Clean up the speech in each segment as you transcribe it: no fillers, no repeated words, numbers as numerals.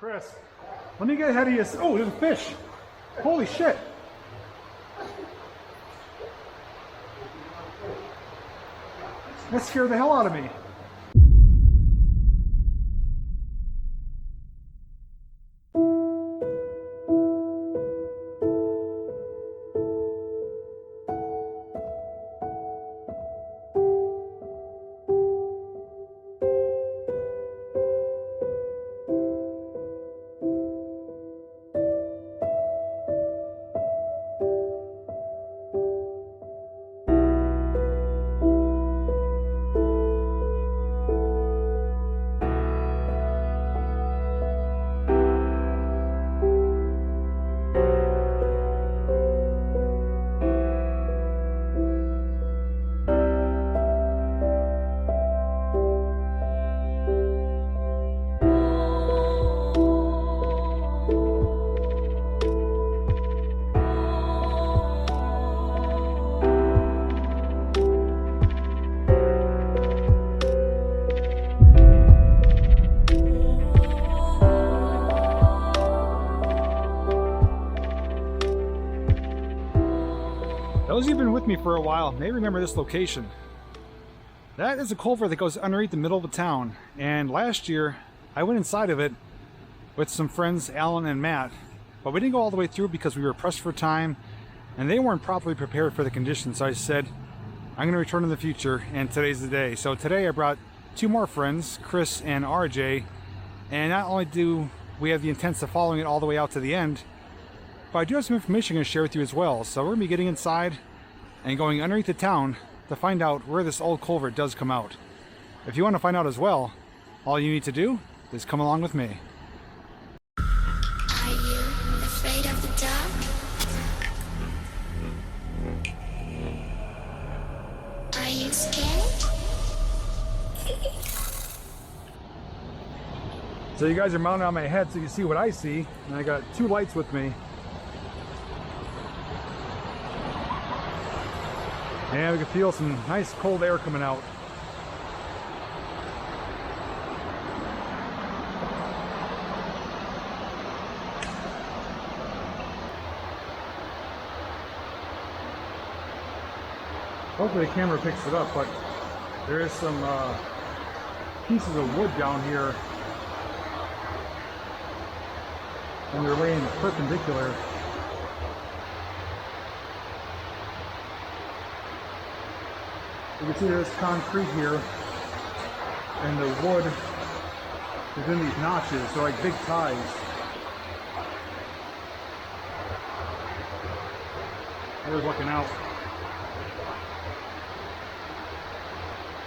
Chris, let me get ahead of you. Oh, there's a fish. Holy shit. That scared the hell out of me. Those who've been with me for a while may remember this location. That is a culvert that goes underneath the middle of the town, and last year I went inside of it with some friends, Alan and Matt, but we didn't go all the way through because we were pressed for time and they weren't properly prepared for the conditions. So I said I'm going to return in the future, and today's the day. So today I brought two more friends, Chris and RJ, and not only do we have the intent of following it all the way out to the end, but I do have some information I'm going to share with you as well. So we're going to be getting inside and going underneath the town to find out where this old culvert does come out. If you want to find out as well, all you need to do is come along with me. Are you afraid of the dark? Are you scared? So you guys are mounted on my head so you can see what I see, and I got two lights with me. And we can feel some nice cold air coming out. Hopefully the camera picks it up, but there is some pieces of wood down here, and they're laying perpendicular. You can see there's concrete here, and the wood is in these notches. They're like big ties. There's looking out.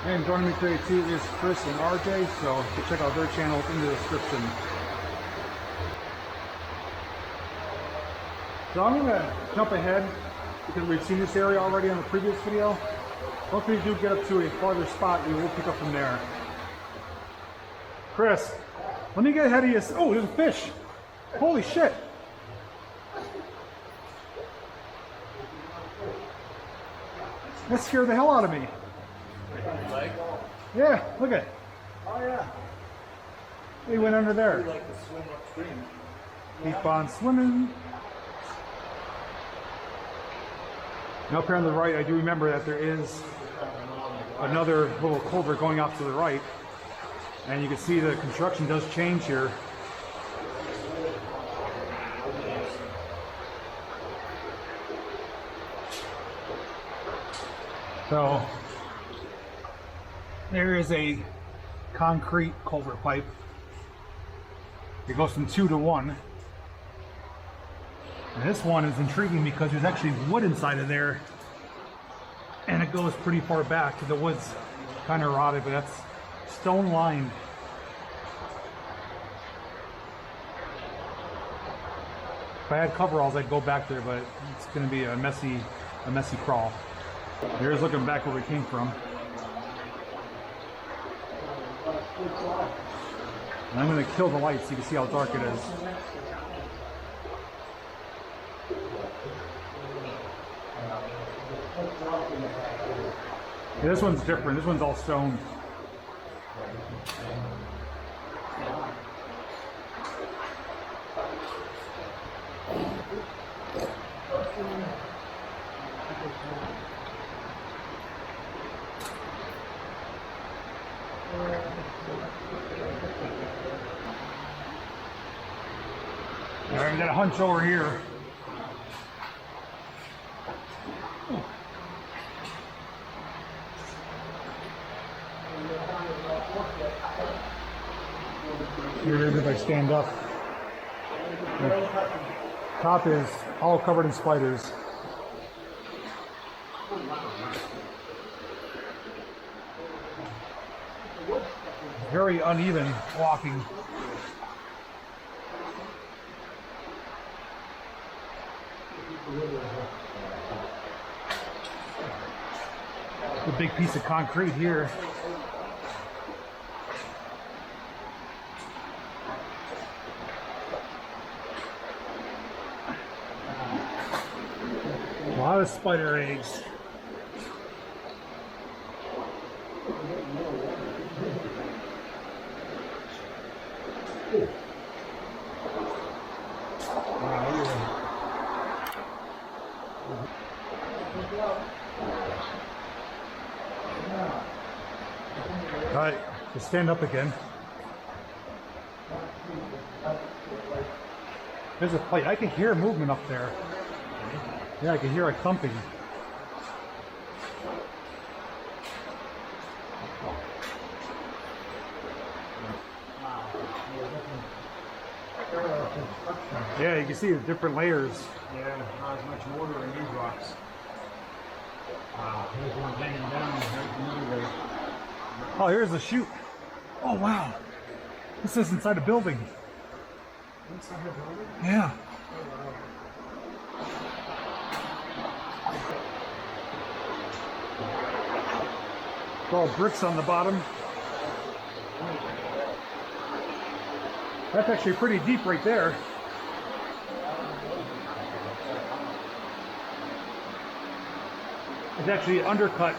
And joining me today too is Chris and RJ, so you can check out their channel in the description. So I'm going to jump ahead because we've seen this area already on the previous video. Once we do get up to a farther spot, we will pick up from there. Chris, let me get ahead of you. Oh, there's a fish. Holy shit. That scared the hell out of me. Yeah, look at it. Oh yeah. He went under there. We like to swim upstream. Keep on swimming. And up here on the right, I do remember that there is another little culvert going off to the right. And you can see the construction does change here. So there is a concrete culvert pipe. It goes from 2 to 1. And this one is intriguing because there's actually wood inside of there, and it goes pretty far back. The wood's kind of rotted, but that's stone lined. If I had coveralls, I'd go back there, but it's going to be a messy crawl. Here's looking back where we came from. And I'm going to kill the lights so you can see how dark it is. Yeah, this one's different. This one's all stone. Alright, we got a hunch over here. Here it is if I stand up. The top is all covered in spiders. Very uneven walking. A big piece of concrete here. A lot of spider eggs. All right, just stand up again. There's a plate. I can hear movement up there. Yeah, I can hear it thumping. Yeah, you can see the different layers. Yeah, not as much mortar in these rocks. Wow, here's one hanging down. Here's another way. Oh, here's a chute. Oh, wow. This is inside a building. Inside the building? Yeah. It's all bricks on the bottom. That's actually pretty deep right there. It's actually undercut.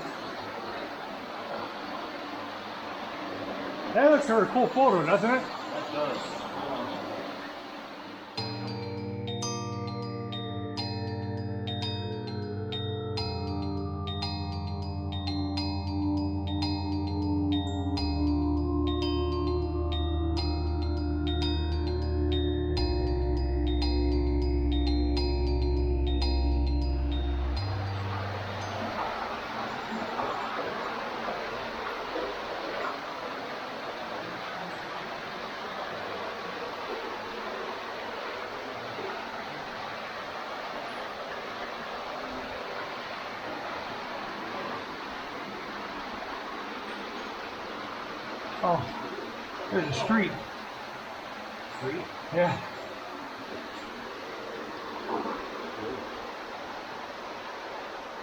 That looks like a cool photo, doesn't it? That does. Oh, there's a street. Street? Yeah.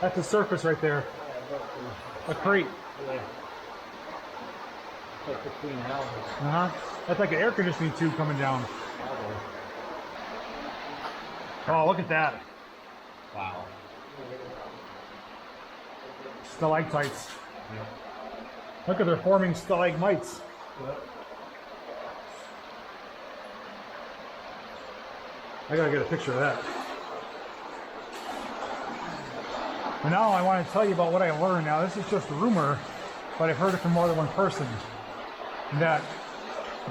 That's the surface right there. A crate. Yeah. It's like between houses. Uh-huh. That's like an air conditioning tube coming down. Oh, look at that. Wow. Stalactites. Yep. Look at they're forming stalagmites. Yep. I gotta get a picture of that. And now I want to tell you about what I learned. Now this is just a rumor, but I've heard it from more than one person. That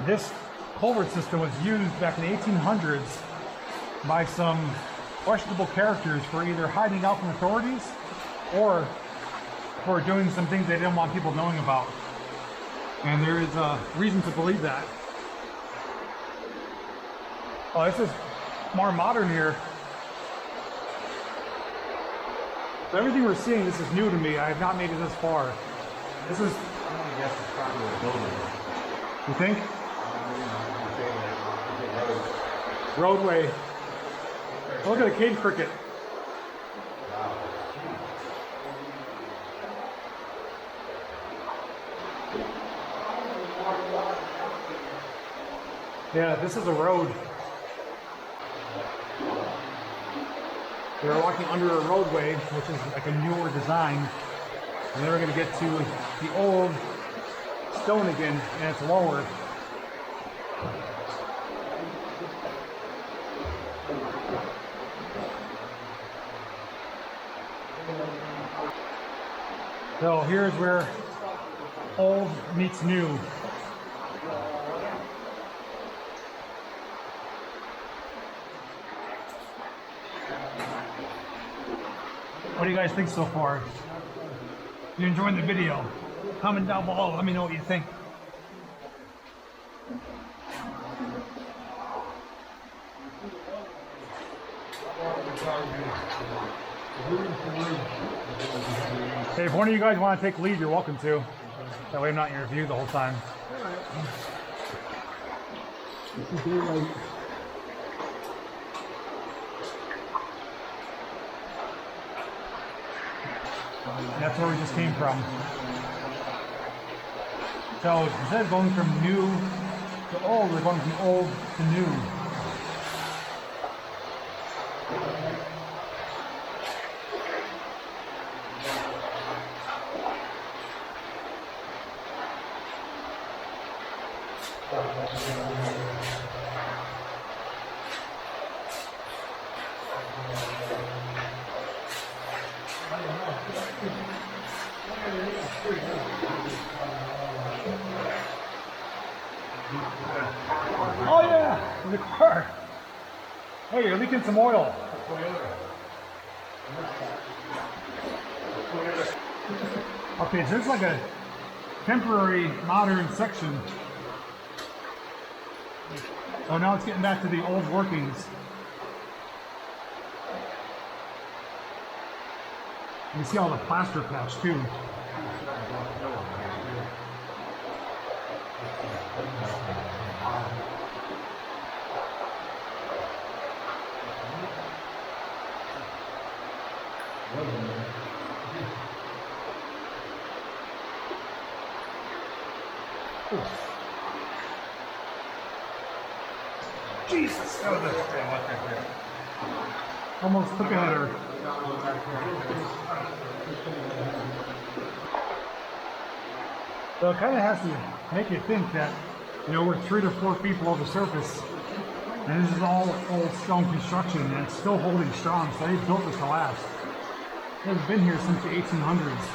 this culvert system was used back in the 1800s by some questionable characters for either hiding out from authorities or for doing some things they didn't want people knowing about. And there is a reason to believe that. Oh, this is more modern here. So everything we're seeing, this is new to me. I have not made it this far. This is... I'm gonna guess it's probably a building. You think? Roadway. Look at the cave cricket. Yeah, this is a road. They're walking under a roadway, which is like a newer design. And then we're going to get to the old stone again, and it's lower. So here's where old meets new. What do you guys think so far? You enjoying the video? Comment down below, let me know what you think. Hey, if one of you guys want to take lead, you're welcome to. That way I'm not in your view the whole time. That's where we just came from. So instead of going from new to old, we're going from old to new. Oh yeah, in the car. Hey, you're leaking some oil. Okay, so there's like a temporary modern section. Oh, now it's getting back to the old workings. You see all the plaster patch too. Jesus, that was almost took a header. So it kind of has to make you think that, you know, we're 3 to 4 feet below the surface, and this is all old stone construction, and it's still holding strong. So they built this to last. It's been here since the 1800s.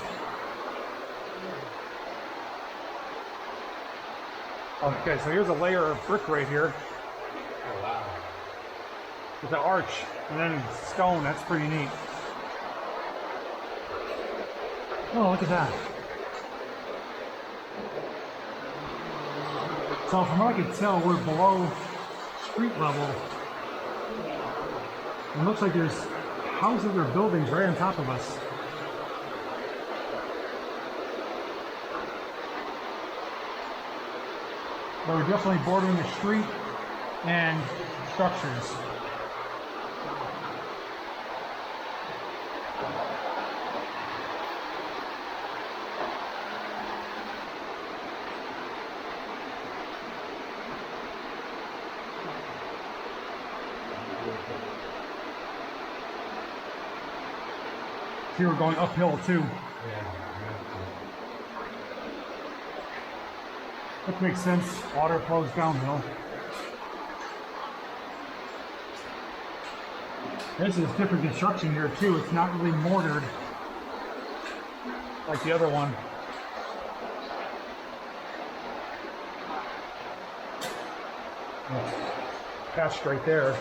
Okay, so here's a layer of brick right here. Oh, wow. With the arch, and then stone. That's pretty neat. Oh, look at that. So from what I can tell, we're below street level. It looks like there's houses or buildings right on top of us. But we're definitely bordering the street and structures. See, we're going uphill too. That makes sense. Water flows downhill. This is different construction here too. It's not really mortared like the other one. Patched right there.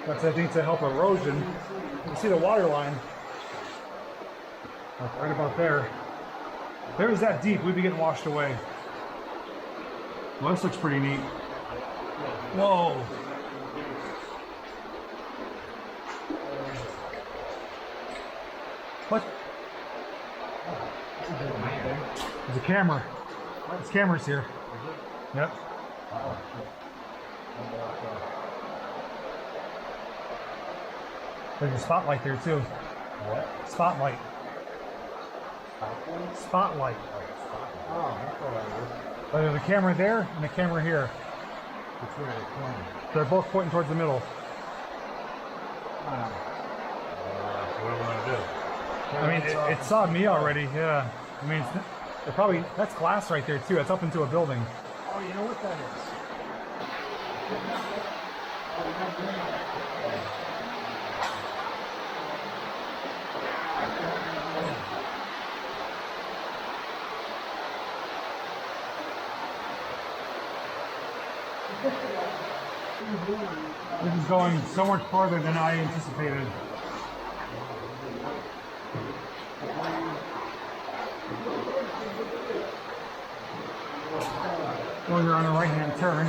That's, I think, to help erosion. You can see the water line. Right about there. If it was that deep, we'd be getting washed away. Well, this looks pretty neat. Whoa. What? There's a camera. There's cameras here. Yep. There's a spotlight there too. What? Spotlight. Spotlight. Oh, that's what I was. But there's a camera there and a camera here. Which way are they pointing? They're both pointing towards the middle. What do you want to do? I mean, it saw me already. Yeah. I mean, they're probably, that's glass right there too. It's up into a building. Oh, you know what that is? This is going so much farther than I anticipated. we're on a right-hand turn.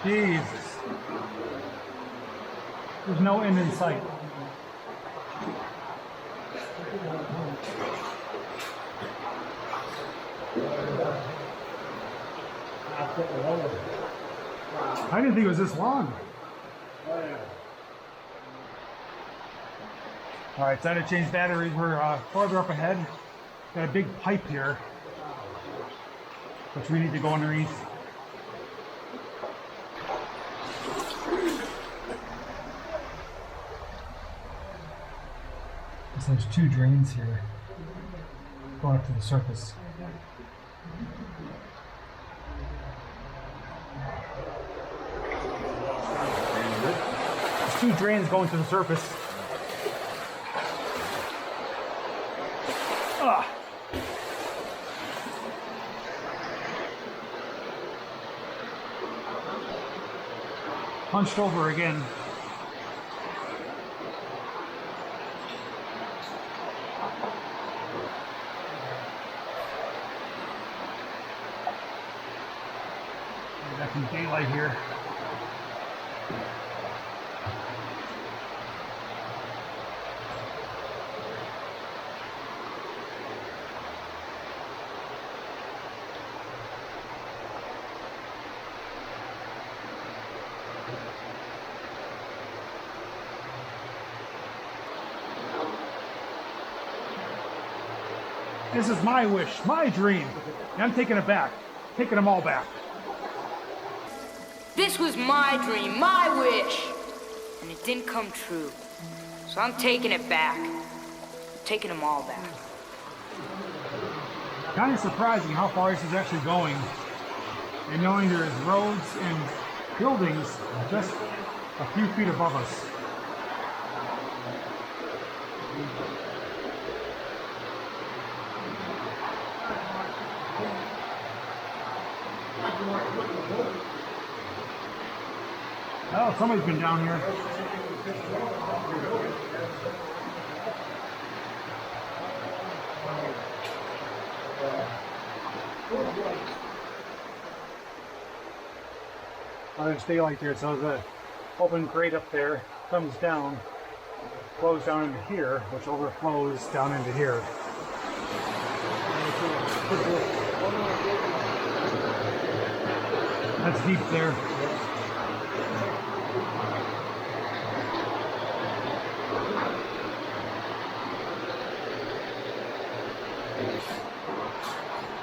Jesus. There's no end in sight. I didn't think it was this long. Alright, time to change batteries. We're farther up ahead. Got a big pipe here, which we need to go underneath. So there's two drains here going up to the surface. There's two drains going to the surface. Hunched over again. Got some daylight here. This is my wish, my dream. And I'm taking it back. Taking them all back. This was my dream, my wish, and it didn't come true. So I'm taking it back. I'm taking them all back. Kind of surprising how far this is actually going, and knowing there's roads and buildings just a few feet above us. Oh, somebody's been down here. Oh, there's daylight there, so the open grate up there comes down, flows down into here, which overflows down into here. That's deep there.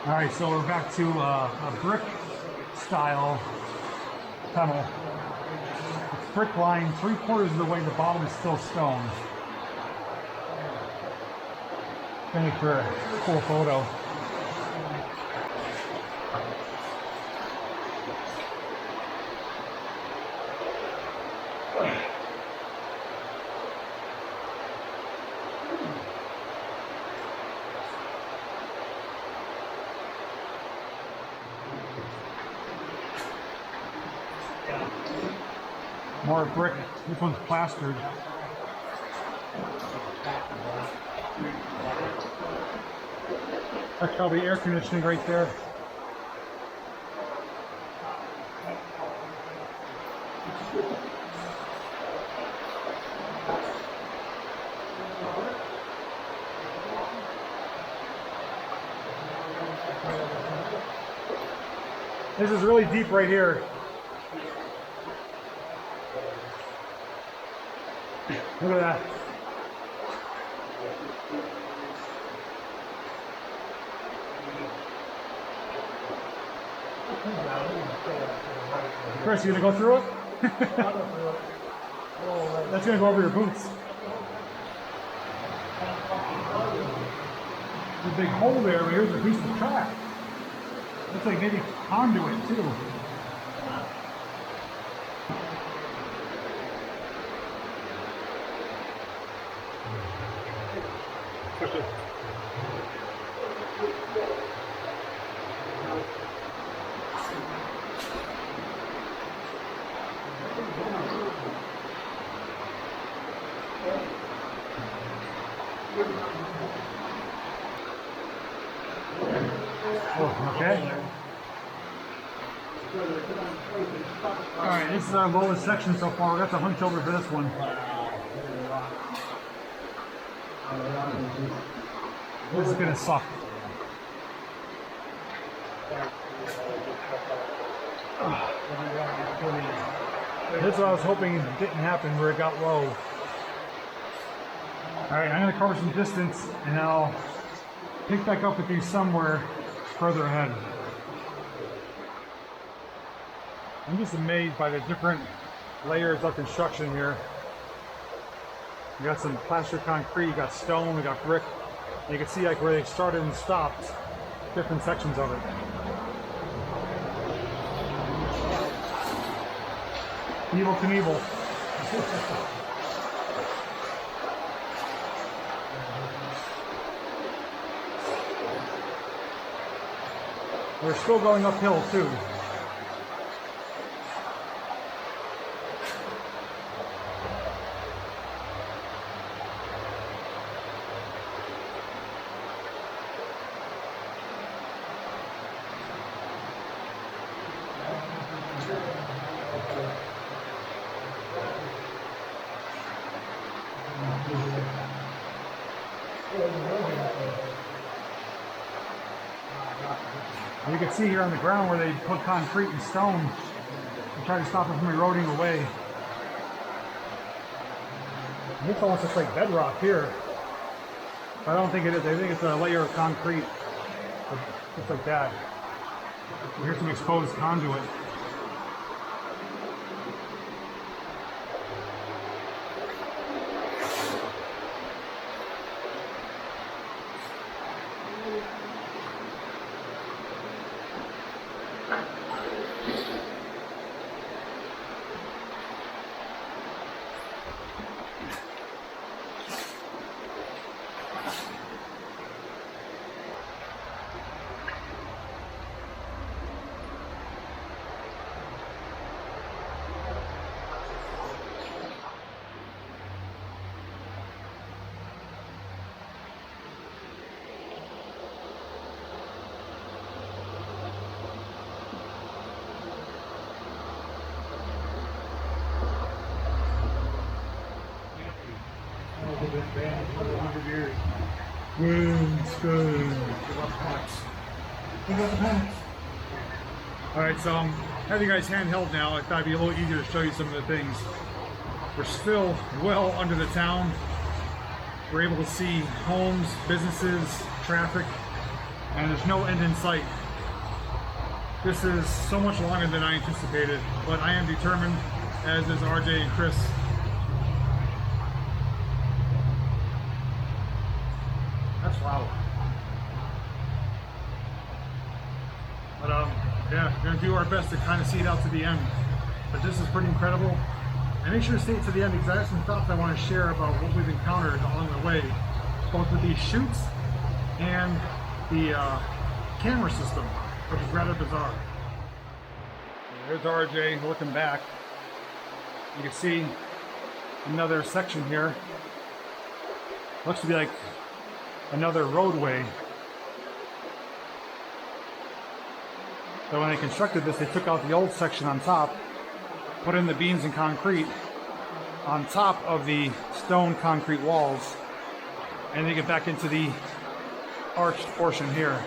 All right, so we're back to a brick style tunnel. It's brick lined 3/4 of the way, the bottom is still stone. Gonna make for a cool photo. More brick. This one's plastered. That's probably air conditioning right there. This is really deep right here. Look at that. Chris, you gonna go through it? That's gonna go over your boots. There's a big hole there, but here's a piece of track. Looks like maybe conduit too. Oh, okay. Alright, this is our lowest section so far. We got the hunch over for this one. This is gonna suck. This is what I was hoping didn't happen, where it got low. Alright, I'm gonna cover some distance and I'll pick back up with you somewhere further ahead. I'm just amazed by the different layers of construction here. We got some plaster concrete, you got stone, we got brick. And you can see like where they started and stopped different sections of it. Evil Knievel. We're still going uphill too. You can see here on the ground where they put concrete and stone to try to stop it from eroding away. It's almost just like bedrock here. But I don't think it is. I think it's a layer of concrete, just like that. Here's some exposed conduit. Alright, so I'm having you guys handheld now. I thought it'd be a little easier to show you some of the things. We're still well under the town. We're able to see homes, businesses, traffic, and there's no end in sight. This is so much longer than I anticipated, but I am determined, as is RJ and Chris. That's loud. But yeah, we're gonna do our best to kind of see it out to the end. But this is pretty incredible. And make sure to stay to the end because I have some thoughts I want to share about what we've encountered along the way, both with these shoots and the camera system, which is rather bizarre. There's RJ looking back. You can see another section here. Looks to be like another roadway. So when they constructed this, they took out the old section on top, put in the beams and concrete on top of the stone concrete walls, and they get back into the arched portion here.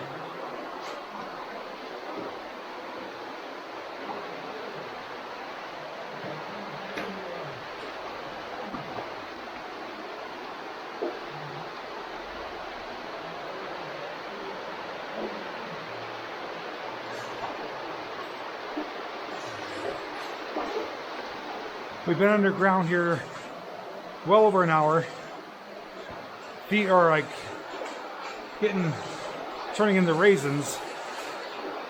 We've been underground here well over an hour. Feet are like turning into raisins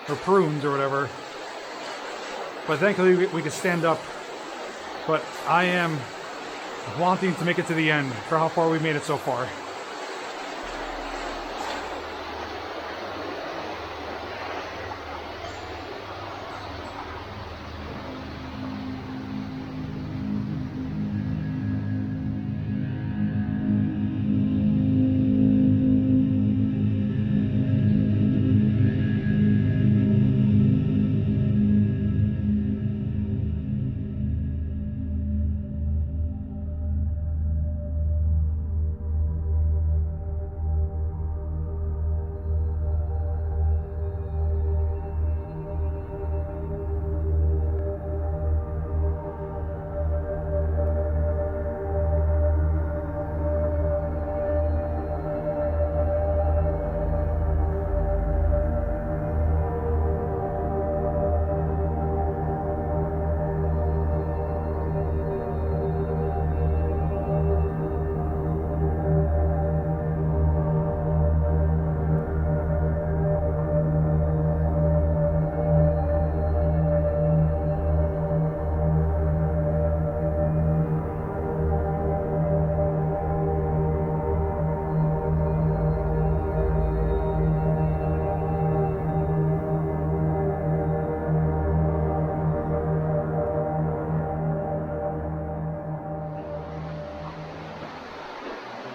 or prunes or whatever. But thankfully we could stand up but I am wanting to make it to the end for how far we've made it so far.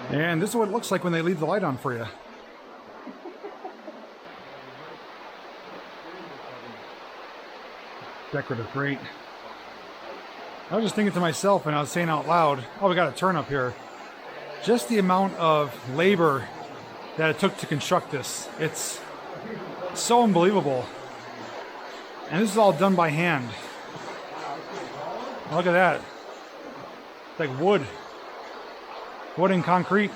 And this is what it looks like when they leave the light on for you. Decorative, great. I was just thinking to myself, and I was saying out loud, oh, we got a turn up here. Just the amount of labor that it took to construct this. It's so unbelievable. And this is all done by hand. Look at that. It's like wood. Wood and concrete.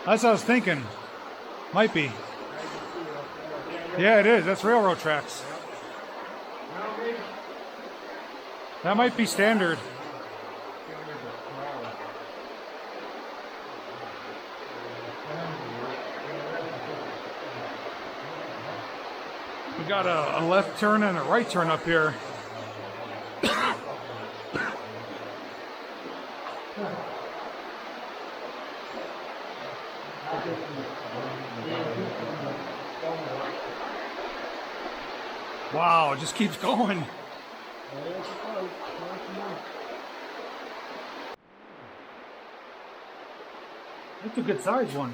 That's what I was thinking. Might be. Yeah, it is. That's railroad tracks. That might be standard. We got a left turn and a right turn up here. Wow, it just keeps going. That's a good size one.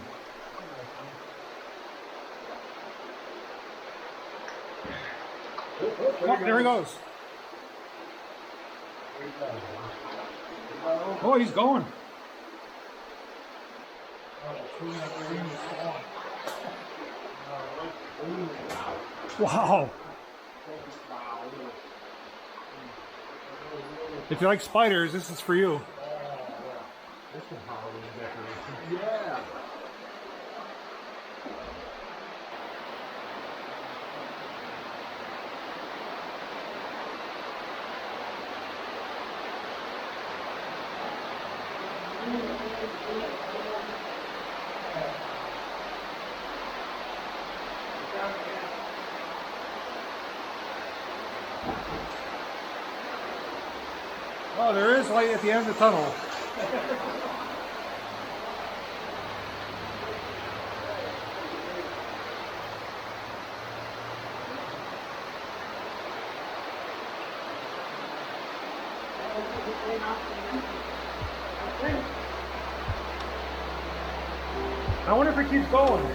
Oh, there he goes. Oh, he's going. Wow. If you like spiders, this is for you. Yeah. Oh, there is light at the end of the tunnel. I wonder if it keeps going.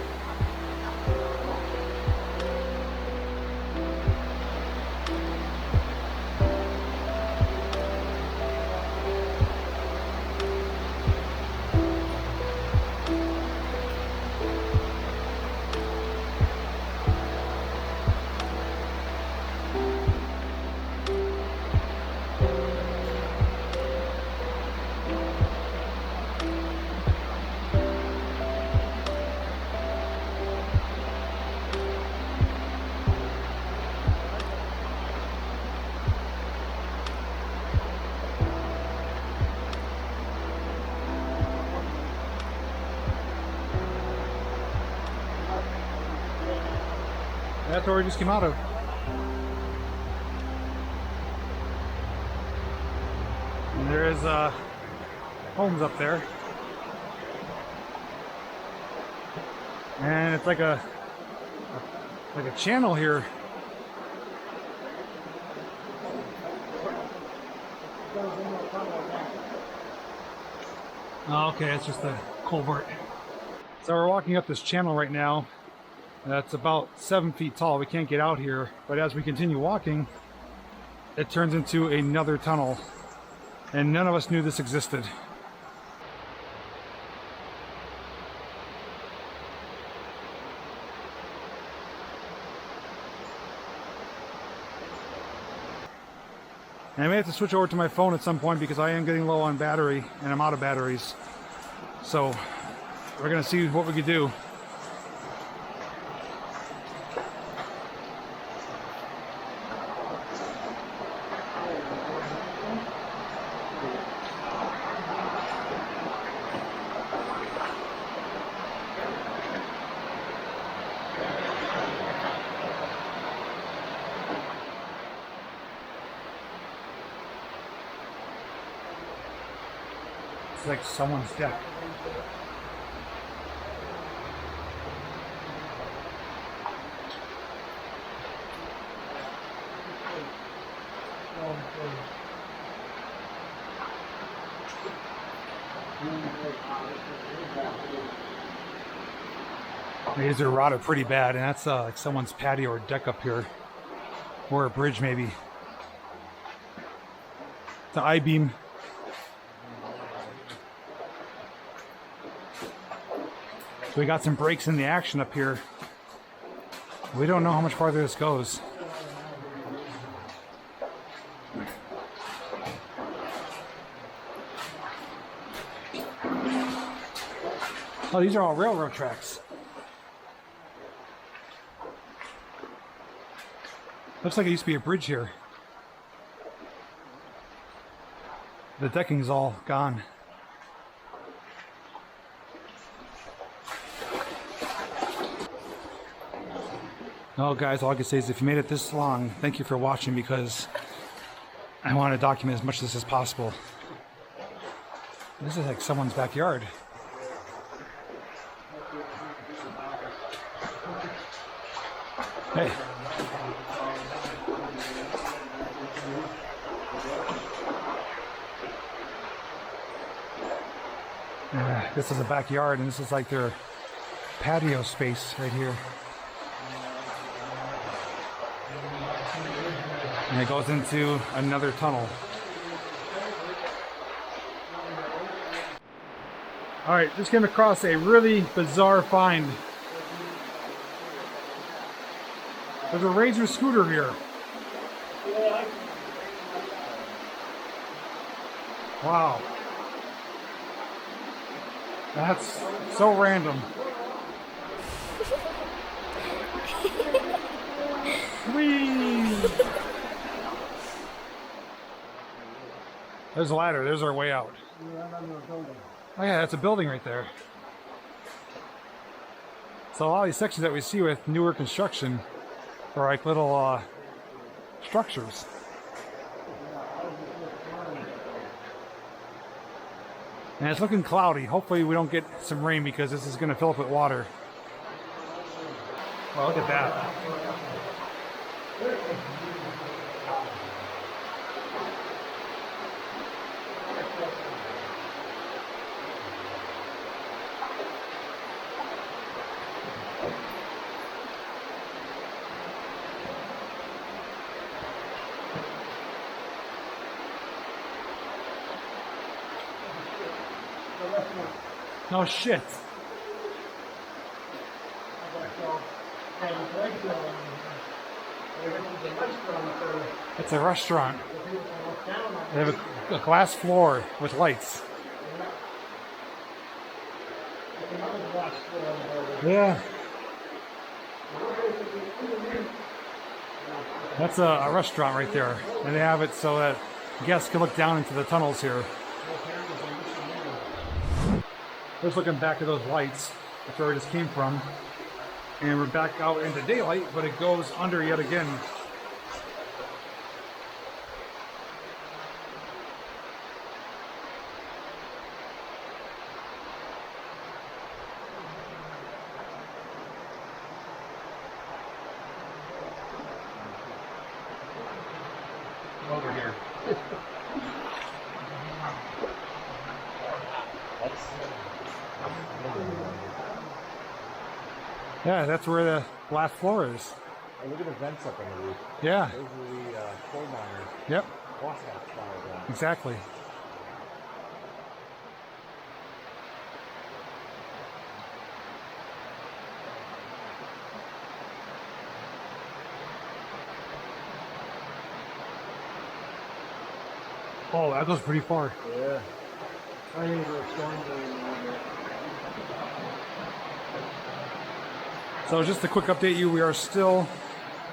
That's where we just came out of. There is homes up there. And it's like a channel here. Oh, okay, it's just a culvert. So we're walking up this channel right now. That's about 7 feet tall. We can't get out here, but as we continue walking, it turns into another tunnel. And none of us knew this existed. And I may have to switch over to my phone at some point because I am getting low on battery and I'm out of batteries. So we're gonna see what we can do. It's like someone's deck. These are rotted pretty bad, and that's like someone's patio or deck up here, or a bridge maybe. The I-beam. So we got some breaks in the action up here. We don't know how much farther this goes. Oh, these are all railroad tracks. Looks like it used to be a bridge here. The decking's all gone. Oh, guys, all I can say is if you made it this long, thank you for watching, because I want to document as much of this as possible. This is like someone's backyard. Hey. This is a backyard, and this is like their patio space right here. And it goes into another tunnel. Alright, just came across a really bizarre find. There's a Razor scooter here. Wow. That's so random. Whee! There's a ladder. There's our way out. Oh yeah, that's a building right there. So a lot of these sections that we see with newer construction are like little structures. And it's looking cloudy. Hopefully we don't get some rain because this is going to fill up with water. Well, look at that. No shit. It's a restaurant. They have a glass floor with lights. Yeah. That's a restaurant right there. And they have it so that guests can look down into the tunnels here. Just looking back at those lights, that's where we just came from. And we're back out into daylight, but it goes under yet again. over here. Yeah, that's where the last floor is. And look at the vents up on the roof. Yeah. Those are the coal miners. Yep. Washout style. Exactly. Oh, that goes pretty far. Yeah. I think we're storm drain. So just a quick update you, we are still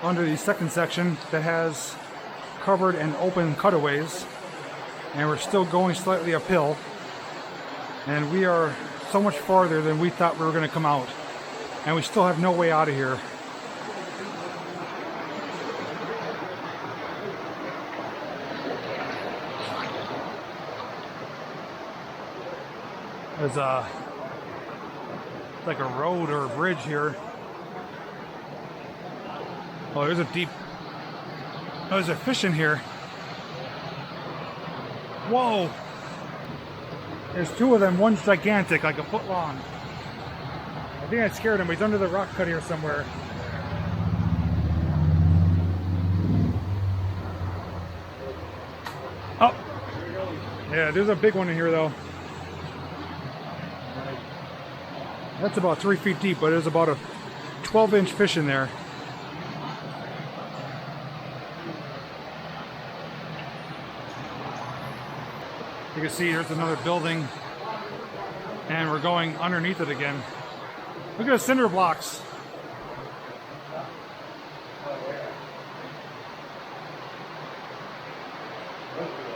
under the second section that has covered and open cutaways, and we're still going slightly uphill, and we are so much farther than we thought we were going to come out, and we still have no way out of here. There's like a road or a bridge here. Oh, there's a deep... Oh, there's a fish in here. Whoa! There's two of them. One's gigantic, like a foot long. I think I scared him. He's under the rock cut here somewhere. Oh! Yeah, there's a big one in here, though. That's about 3 feet deep, but there's about a 12-inch fish in there. You can see there's another building, and we're going underneath it again. Look at the cinder blocks.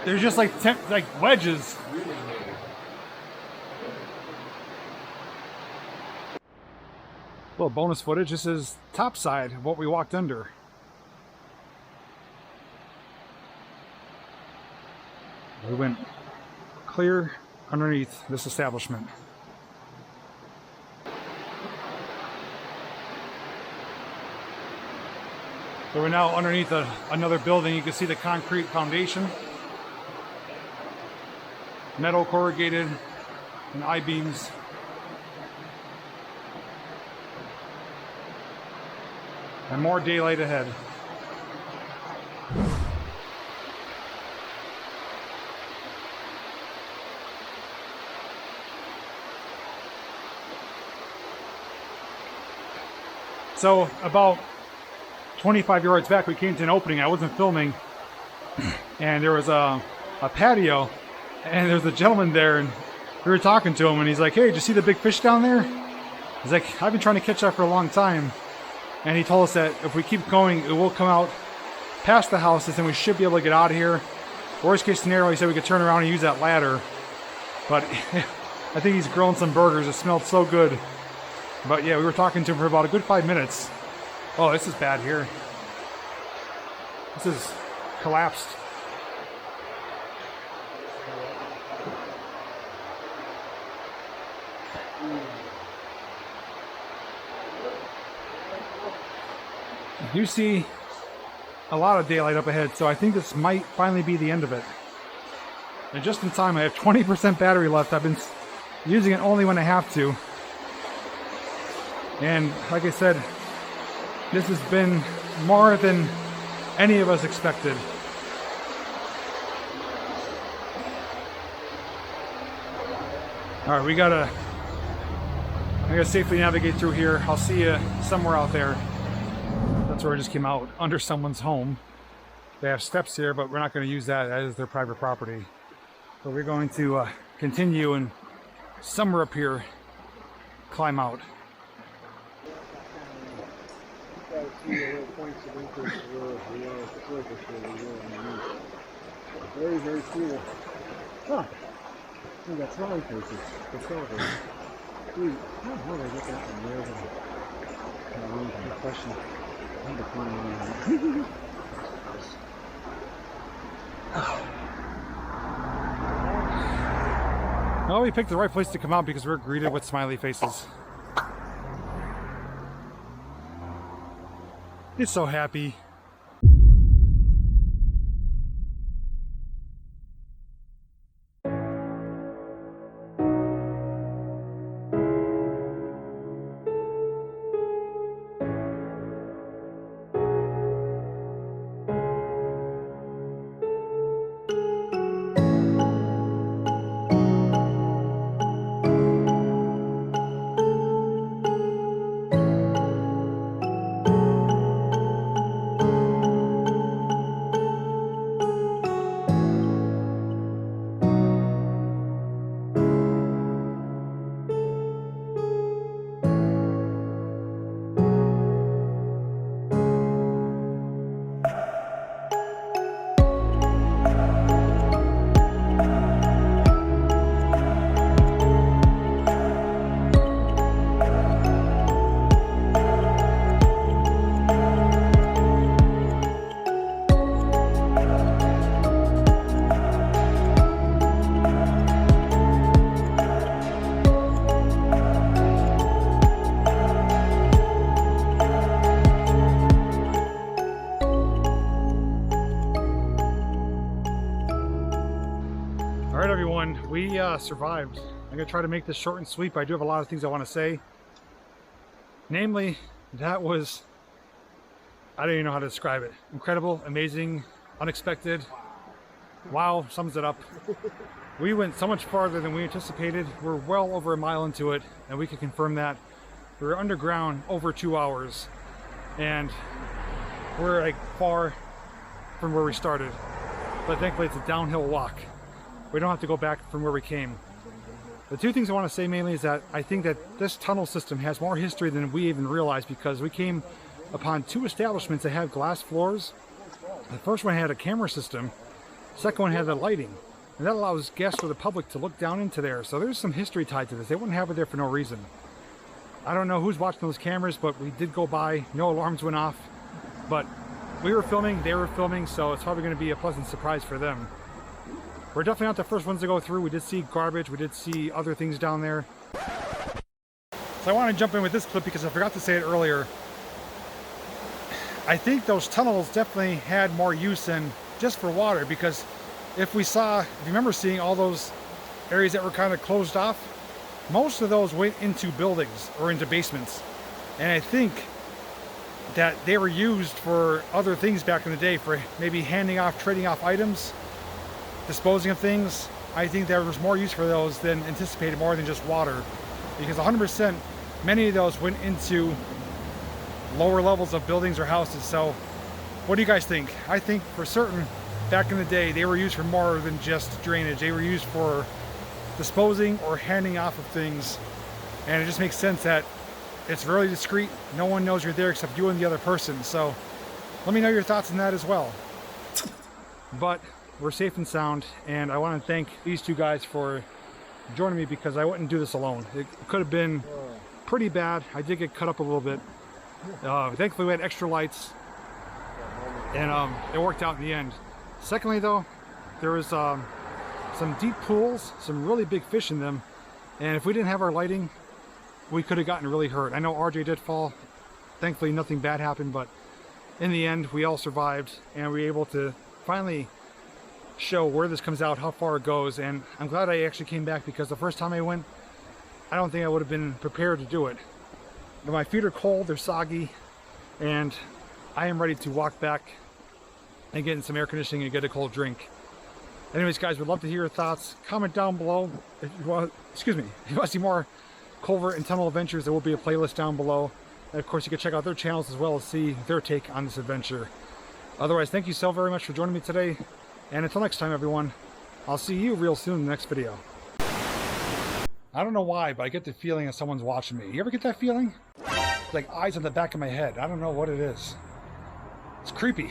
They're just like wedges. Little bonus footage. This is top side of what we walked under. We went clear underneath this establishment. So we're now underneath another building. You can see the concrete foundation, metal corrugated, and I-beams. And more daylight ahead. So about 25 yards back, we came to an opening. I wasn't filming, and there was a patio, and there was a gentleman there, and we were talking to him, and he's like, "Hey, did you see the big fish down there?" He's like, "I've been trying to catch that for a long time." And he told us that if we keep going, it will come out past the houses, and we should be able to get out of here. Worst case scenario, he said we could turn around and use that ladder. But I think he's grilling some burgers. It smelled so good. But yeah, we were talking to him for about a good 5 minutes. Oh, this is bad here. This is collapsed. You see a lot of daylight up ahead, so I think this might finally be the end of it. And just in time, I have 20% battery left. I've been using it only when I have to. And like I said, this has been more than any of us expected. All right, I gotta safely navigate through here. I'll see you somewhere out there. That's where I just came out, under someone's home. They have steps here, but we're not going to use that. That is their private property. So we're going to continue and somewhere up here, climb out. Very, very cool. Huh. We got smiling faces. Let's go over. Dude, how the hell did I get that from there? Good question. I'm the one. Well, we picked the right place to come out because we're greeted with smiley faces. He's so happy. All right, everyone, we survived. I'm gonna try to make this short and sweet, but I do have a lot of things I want to say. Namely, that was, I don't even know how to describe it. Incredible, amazing, unexpected. Wow, sums it up. We went so much farther than we anticipated. We're well over a mile into it, and we can confirm that. We were underground over 2 hours, and we're like far from where we started. But thankfully it's a downhill walk. We don't have to go back from where we came. The two things I want to say mainly is that I think that this tunnel system has more history than we even realized, because we came upon two establishments that have glass floors. The first one had a camera system, the second one had the lighting, and that allows guests or the public to look down into there. So there's some history tied to this. They wouldn't have it there for no reason. I don't know who's watching those cameras, but we did go by, no alarms went off, but we were filming, they were filming, so it's probably going to be a pleasant surprise for them. We're definitely not the first ones to go through. We did see garbage, we did see other things down there. So I want to jump in with this clip because I forgot to say it earlier. I think those tunnels definitely had more use than just for water, because if you remember seeing all those areas that were kind of closed off, most of those went into buildings or into basements. And I think that they were used for other things back in the day, for maybe trading off items, disposing of things. I think there was more use for those than anticipated, more than just water, because 100% many of those went into lower levels of buildings or houses. So what do you guys think? I think for certain back in the day they were used for more than just drainage. They were used for disposing or handing off of things, and it just makes sense that it's really discreet. No one knows you're there except you and the other person. So let me know your thoughts on that as well. But we're safe and sound, and I want to thank these two guys for joining me, because I wouldn't do this alone. It could have been pretty bad. I did get cut up a little bit. Thankfully we had extra lights, and it worked out in the end. Secondly though, there was some deep pools, some really big fish in them, and if we didn't have our lighting, we could have gotten really hurt. I know RJ did fall. Thankfully nothing bad happened, but in the end we all survived, and we were able to finally show where this comes out, how far it goes. And I'm glad I actually came back, because the first time I went, I don't think I would have been prepared to do it. But my feet are cold, they're soggy, and I am ready to walk back and get in some air conditioning and get a cold drink. Anyways guys, would love to hear your thoughts. Comment down below if you want, if you want to see more culvert and tunnel adventures. There will be a playlist down below, and of course you can check out their channels as well as see their take on this adventure. Otherwise, thank you so very much for joining me today, and until next time everyone, I'll see you real soon in the next video. I don't know why, but I get the feeling that someone's watching me. You ever get that feeling? Like eyes on the back of my head. I don't know what it is. It's creepy.